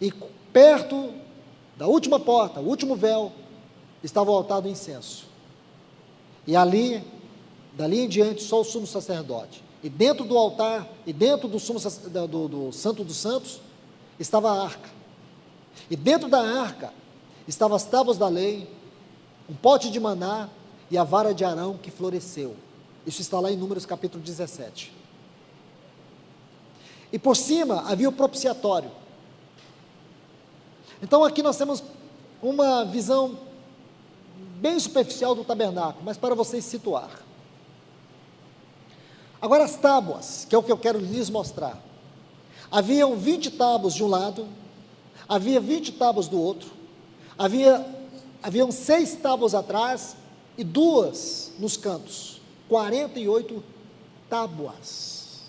e perto da última porta, o último véu, estava o altar do incenso. E ali, dali em diante, só o sumo sacerdote. E dentro do altar, e dentro do Santo dos Santos, estava a arca. E dentro da arca, estavam as tábuas da lei, um pote de maná e a vara de Arão que floresceu. Isso está lá em Números capítulo 17. E por cima havia o propiciatório. Então aqui nós temos uma visão bem superficial do tabernáculo, mas para vocês situar. Agora as tábuas, que é o que eu quero lhes mostrar. Haviam 20 tábuas de um lado, havia 20 tábuas do outro, haviam 6 tábuas atrás e 2 nos cantos, 48 tábuas.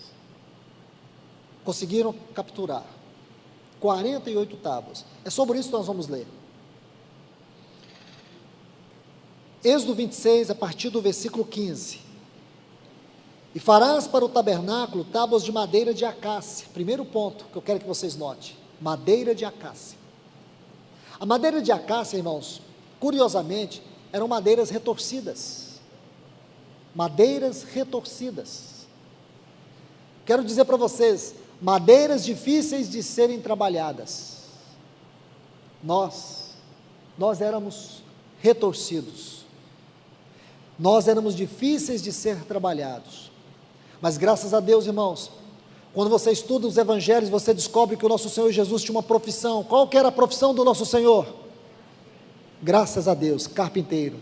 Conseguiram capturar 48 tábuas. É sobre isso que nós vamos ler. Êxodo 26, a partir do versículo 15. E farás para o tabernáculo tábuas de madeira de acácia. Primeiro ponto que eu quero que vocês notem: madeira de acácia. A madeira de acácia, irmãos, curiosamente, eram madeiras retorcidas. Madeiras retorcidas. Quero dizer para vocês, madeiras difíceis de serem trabalhadas. Nós éramos retorcidos. Nós éramos difíceis de ser trabalhados. Mas graças a Deus, irmãos, quando você estuda os evangelhos, você descobre que o nosso Senhor Jesus tinha uma profissão. Qual que era a profissão do nosso Senhor? Graças a Deus, carpinteiro.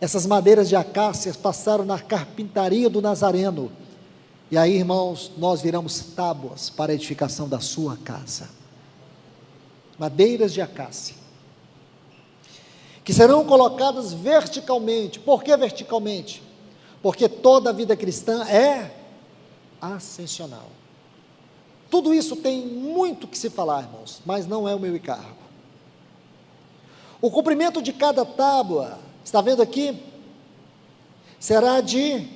Essas madeiras de acácia passaram na carpintaria do Nazareno. E aí, irmãos, nós viramos tábuas para a edificação da sua casa. Madeiras de acácia, que serão colocadas verticalmente. Por que verticalmente? Porque toda a vida cristã é ascensional. Tudo isso tem muito que se falar, irmãos, mas não é o meu encargo. O comprimento de cada tábua, está vendo aqui? Será de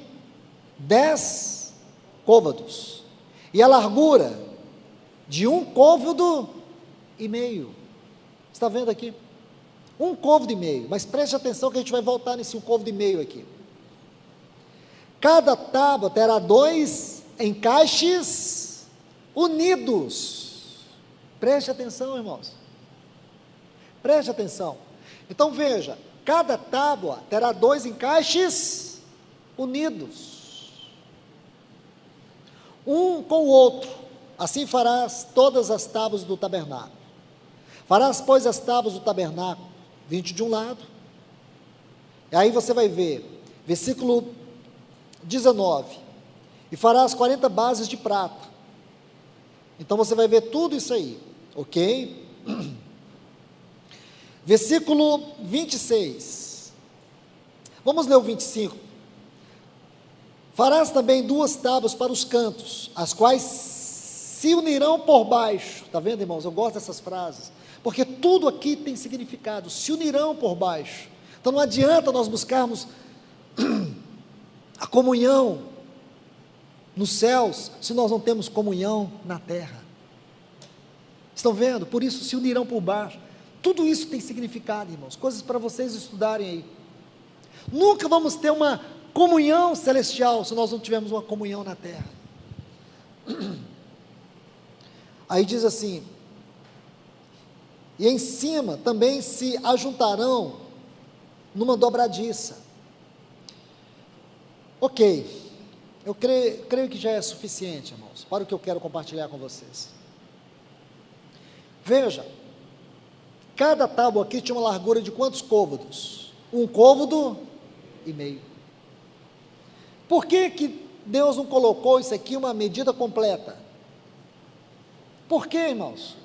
10 côvados, e a largura de 1,5 côvado. Está vendo aqui? 1,5 côvado, mas preste atenção que a gente vai voltar nesse 1,5 côvado aqui. Cada tábua terá 2 encaixes unidos. Preste atenção, irmãos. Preste atenção. Então veja, cada tábua terá 2 encaixes unidos, um com o outro. Assim farás todas as tábuas do tabernáculo. Farás, pois, as tábuas do tabernáculo, 20 de um lado. E aí você vai ver, versículo 19. E farás 40 bases de prata. Então você vai ver tudo isso aí, ok? Versículo 26. Vamos ler o 25. Farás também 2 tábuas para os cantos, as quais se unirão por baixo. Está vendo, irmãos? Eu gosto dessas frases, porque tudo aqui tem significado. Se unirão por baixo. Então não adianta nós buscarmos a comunhão nos céus, se nós não temos comunhão na terra. Estão vendo? Por isso se unirão por baixo. Tudo isso tem significado, irmãos, coisas para vocês estudarem aí. Nunca vamos ter uma comunhão celestial se nós não tivermos uma comunhão na terra. Aí diz assim: e em cima também se ajuntarão numa dobradiça. Ok, eu creio que já é suficiente, irmãos, para o que eu quero compartilhar com vocês. Veja, cada tábua aqui tinha uma largura de quantos côvados? 1,5 côvado. Por que Deus não colocou isso aqui uma medida completa? Por que, irmãos?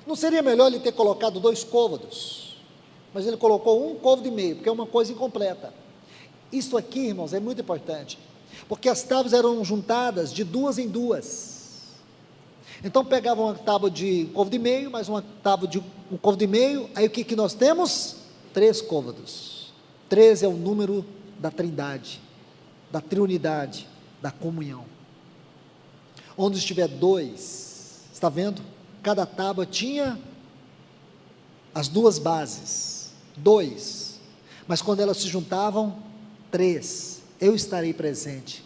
Não seria melhor ele ter colocado 2 côvados? Mas ele colocou 1,5 côvado, porque é uma coisa incompleta. Isso aqui, irmãos, é muito importante, porque as tábuas eram juntadas de 2 em 2. Então pegavam uma tábua de 1,5 côvado, mais uma tábua de 1,5 côvado, aí o que nós temos? 3 côvados. 3 é o número da trindade, da triunidade, da comunhão. Onde estiver 2, está vendo? Cada tábua tinha as 2 bases, 2, mas quando elas se juntavam, 3, eu estarei presente.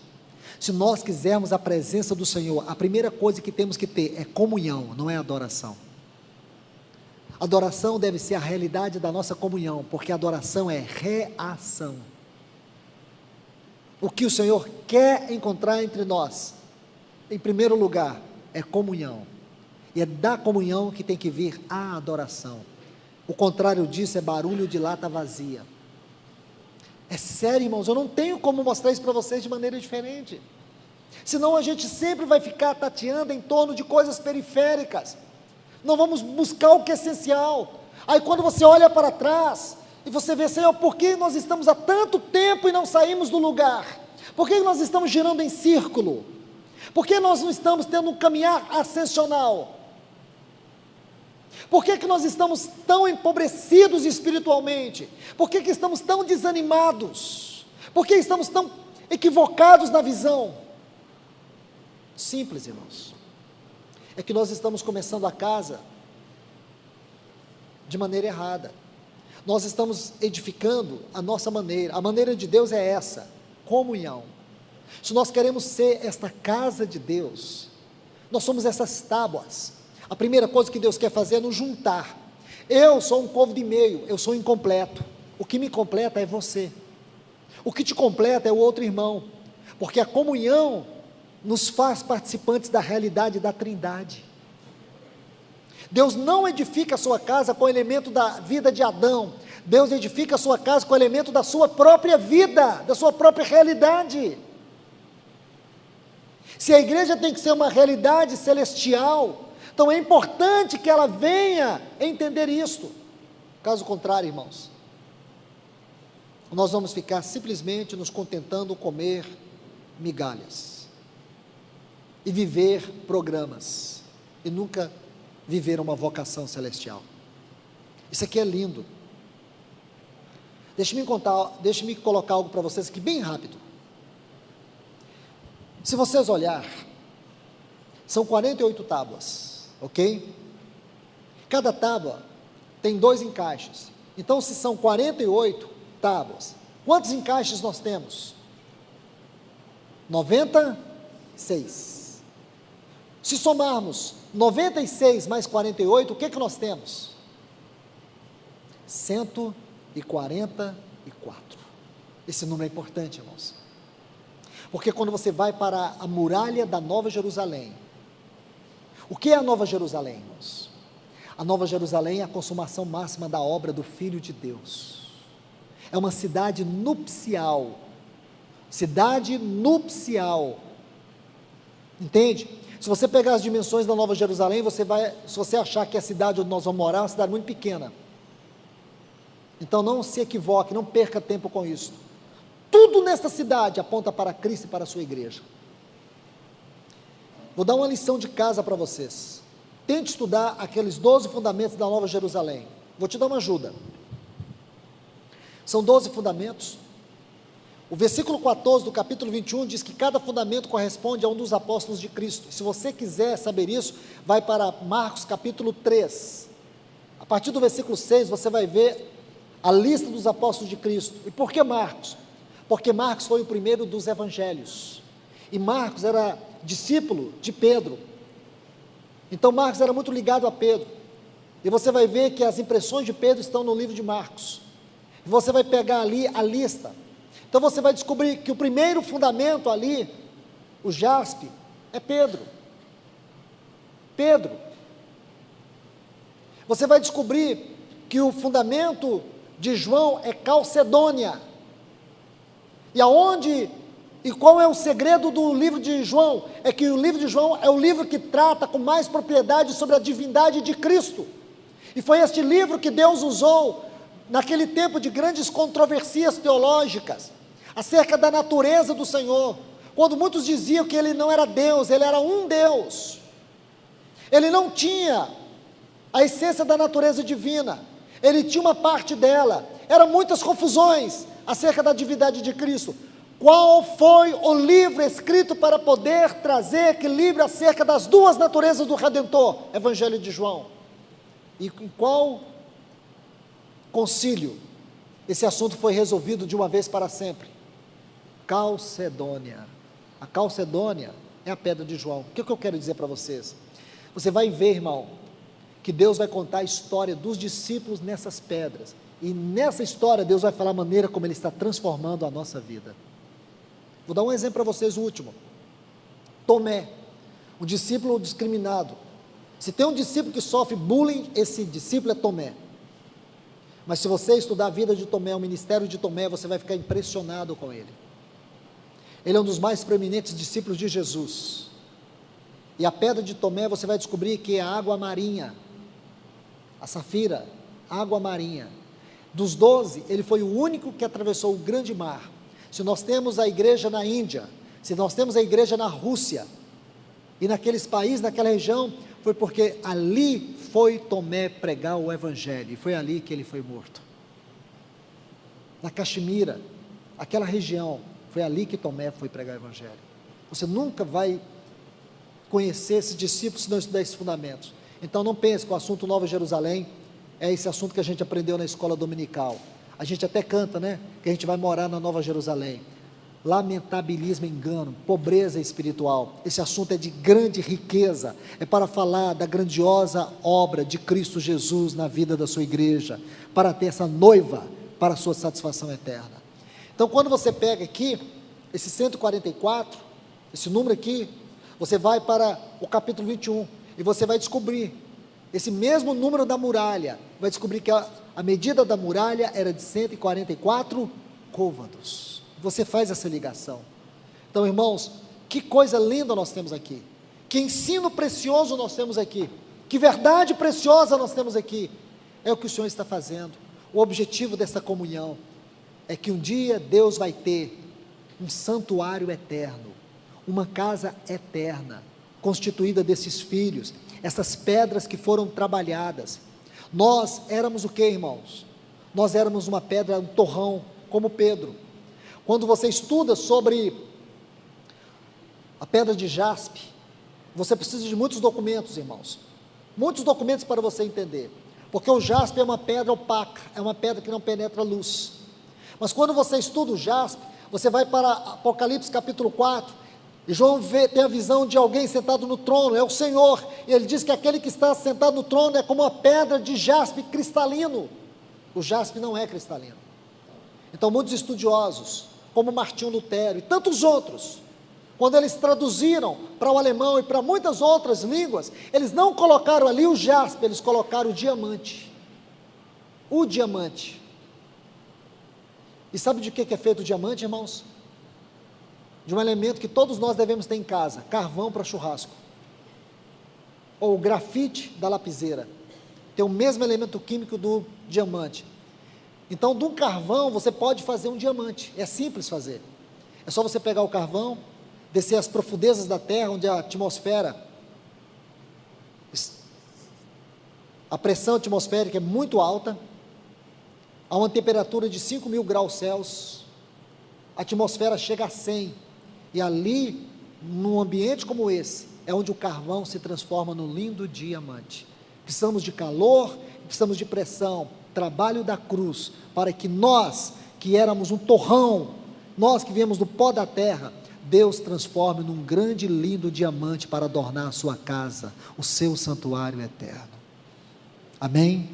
Se nós quisermos a presença do Senhor, a primeira coisa que temos que ter é comunhão, não é adoração. Adoração deve ser a realidade da nossa comunhão, porque adoração é reação. O que o Senhor quer encontrar entre nós, em primeiro lugar, é comunhão. E é da comunhão que tem que vir a adoração. O contrário disso é barulho de lata vazia. É sério, irmãos, eu não tenho como mostrar isso para vocês de maneira diferente. Senão a gente sempre vai ficar tateando em torno de coisas periféricas. Não vamos buscar o que é essencial. Aí quando você olha para trás e você vê, Senhor, por que nós estamos há tanto tempo e não saímos do lugar? Por que nós estamos girando em círculo? Por que nós não estamos tendo um caminhar ascensional? Por que que nós estamos tão empobrecidos espiritualmente? Por que que estamos tão desanimados? Por que estamos tão equivocados na visão? Simples, irmãos. É que nós estamos começando a casa de maneira errada. Nós estamos edificando a nossa maneira. A maneira de Deus é essa: comunhão. Se nós queremos ser esta casa de Deus, nós somos essas tábuas. A primeira coisa que Deus quer fazer é nos juntar. Eu sou um povo de meio, eu sou incompleto. O que me completa é você. O que te completa é o outro irmão. Porque a comunhão nos faz participantes da realidade da Trindade. Deus não edifica a sua casa com o elemento da vida de Adão. Deus edifica a sua casa com o elemento da sua própria vida, da sua própria realidade. Se a igreja tem que ser uma realidade celestial, então é importante que ela venha entender isto. Caso contrário, irmãos, nós vamos ficar simplesmente nos contentando comer migalhas e viver programas e nunca viver uma vocação celestial. Isso aqui é lindo. Deixe-me colocar algo para vocês aqui bem rápido. Se vocês olhar, são 48 tábuas, ok? Cada tábua tem 2 encaixes. Então, se são 48 tábuas, quantos encaixes nós temos? 96. Se somarmos 96 mais 48, o que nós temos? 144. Esse número é importante, irmãos. Porque quando você vai para a muralha da Nova Jerusalém, o que é a Nova Jerusalém, irmãos? A Nova Jerusalém é a consumação máxima da obra do Filho de Deus. É uma cidade nupcial. Cidade nupcial. Entende? Se você pegar as dimensões da Nova Jerusalém, se você achar que a cidade onde nós vamos morar é uma cidade muito pequena. Então não se equivoque, não perca tempo com isso. Tudo nessa cidade aponta para Cristo e para a sua igreja. Vou dar uma lição de casa para vocês. Tente estudar aqueles 12 fundamentos da Nova Jerusalém. Vou te dar uma ajuda. São 12 fundamentos. O versículo 14 do capítulo 21 diz que cada fundamento corresponde a um dos apóstolos de Cristo. Se você quiser saber isso, vai para Marcos capítulo 3. A partir do versículo 6, você vai ver a lista dos apóstolos de Cristo. E por que Marcos? Porque Marcos foi o primeiro dos evangelhos. E Marcos era discípulo de Pedro. Então Marcos era muito ligado a Pedro. E você vai ver que as impressões de Pedro estão no livro de Marcos. E você vai pegar ali a lista. Então você vai descobrir que o primeiro fundamento ali, o jaspe, é Pedro. Pedro. Você vai descobrir que o fundamento de João é Calcedônia. E qual é o segredo do livro de João? É que o livro de João é o livro que trata com mais propriedade sobre a divindade de Cristo. E foi este livro que Deus usou naquele tempo de grandes controversias teológicas, acerca da natureza do Senhor, quando muitos diziam que Ele não era Deus, Ele era um Deus. Ele não tinha a essência da natureza divina, Ele tinha uma parte dela. Eram muitas confusões acerca da divindade de Cristo. Qual foi o livro escrito para poder trazer equilíbrio acerca das duas naturezas do Redentor? Evangelho de João. E em qual concílio esse assunto foi resolvido de uma vez para sempre? Calcedônia. A Calcedônia é a pedra de João. O que eu quero dizer para vocês? Você vai ver, irmão, que Deus vai contar a história dos discípulos nessas pedras. E nessa história Deus vai falar a maneira como Ele está transformando a nossa vida. Vou dar um exemplo para vocês, o último. Tomé, um discípulo discriminado. Se tem um discípulo que sofre bullying, esse discípulo é Tomé. Mas se você estudar a vida de Tomé, o ministério de Tomé, você vai ficar impressionado com ele. Ele é um dos mais proeminentes discípulos de Jesus. E a pedra de Tomé, você vai descobrir que é a água marinha, a safira, água marinha. Dos 12, ele foi o único que atravessou o grande mar. Se nós temos a igreja na Índia, se nós temos a igreja na Rússia, e naqueles países, naquela região, foi porque ali foi Tomé pregar o evangelho, e foi ali que ele foi morto. Na Caxemira, aquela região, foi ali que Tomé foi pregar o evangelho. Você nunca vai conhecer esse discípulo se não estudar esses fundamentos. Então não pense que o assunto Nova Jerusalém é esse assunto que a gente aprendeu na escola dominical. A gente até canta, né? Que a gente vai morar na Nova Jerusalém. Lamentabilismo, engano, pobreza espiritual. Esse assunto é de grande riqueza, é para falar da grandiosa obra de Cristo Jesus na vida da sua igreja, para ter essa noiva para a sua satisfação eterna. Então, quando você pega aqui, esse 144, esse número aqui, você vai para o capítulo 21, e você vai descobrir, esse mesmo número da muralha, vai descobrir que a medida da muralha era de 144 côvados. Você faz essa ligação. Então, irmãos, que coisa linda nós temos aqui, que ensino precioso nós temos aqui, que verdade preciosa nós temos aqui. É o que o Senhor está fazendo. O objetivo dessa comunhão é que um dia Deus vai ter um santuário eterno, uma casa eterna, constituída desses filhos, essas pedras que foram trabalhadas. Nós éramos o que, irmãos? Nós éramos uma pedra, um torrão, como Pedro. Quando você estuda sobre a pedra de jaspe, você precisa de muitos documentos, irmãos, muitos documentos para você entender, porque o jaspe é uma pedra opaca, é uma pedra que não penetra luz. Mas quando você estuda o jaspe, você vai para Apocalipse capítulo 4, e João tem a visão de alguém sentado no trono, é o Senhor, e ele diz que aquele que está sentado no trono é como uma pedra de jaspe cristalino. O jaspe não é cristalino. Então muitos estudiosos, como Martinho Lutero e tantos outros, quando eles traduziram para o alemão e para muitas outras línguas, eles não colocaram ali o jaspe, eles colocaram o diamante. O diamante. E sabe de que é feito o diamante, irmãos? De um elemento que todos nós devemos ter em casa: carvão para churrasco, ou o grafite da lapiseira, tem o mesmo elemento químico do diamante. Então, de um carvão você pode fazer um diamante, é simples fazer, é só você pegar o carvão, descer as profundezas da terra, onde a atmosfera, a pressão atmosférica é muito alta, a uma temperatura de 5.000 graus Celsius, a atmosfera chega a 100, e ali, num ambiente como esse, é onde o carvão se transforma num lindo diamante. Precisamos de calor, precisamos de pressão, trabalho da cruz, para que nós, que éramos um torrão, nós que viemos do pó da terra, Deus transforme num grande e lindo diamante para adornar a sua casa, o seu santuário eterno. Amém?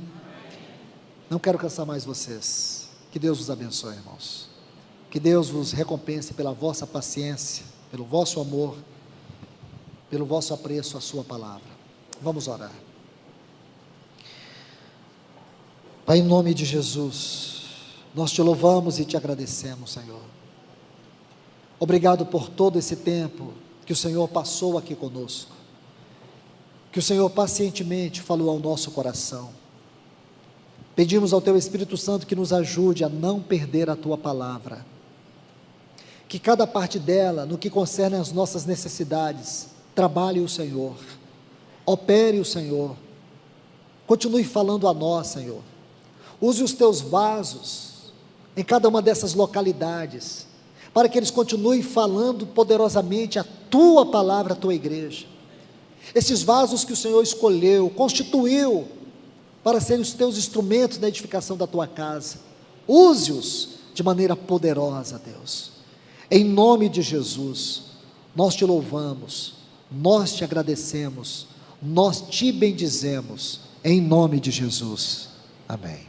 Não quero cansar mais vocês. Que Deus vos abençoe, irmãos. Que Deus vos recompense pela vossa paciência, pelo vosso amor, pelo vosso apreço à sua palavra. Vamos orar. Pai, em nome de Jesus, nós te louvamos e te agradecemos, Senhor. Obrigado por todo esse tempo que o Senhor passou aqui conosco, que o Senhor pacientemente falou ao nosso coração. Pedimos ao Teu Espírito Santo que nos ajude a não perder a Tua palavra, que cada parte dela, no que concerne às nossas necessidades, trabalhe o Senhor, opere o Senhor, continue falando a nós, Senhor. Use os Teus vasos em cada uma dessas localidades, para que eles continuem falando poderosamente a Tua palavra, a Tua igreja. Esses vasos que o Senhor escolheu, constituiu, para serem os Teus instrumentos na edificação da Tua casa, use-os de maneira poderosa, Deus. Em nome de Jesus, nós te louvamos, nós te agradecemos, nós te bendizemos, em nome de Jesus. Amém.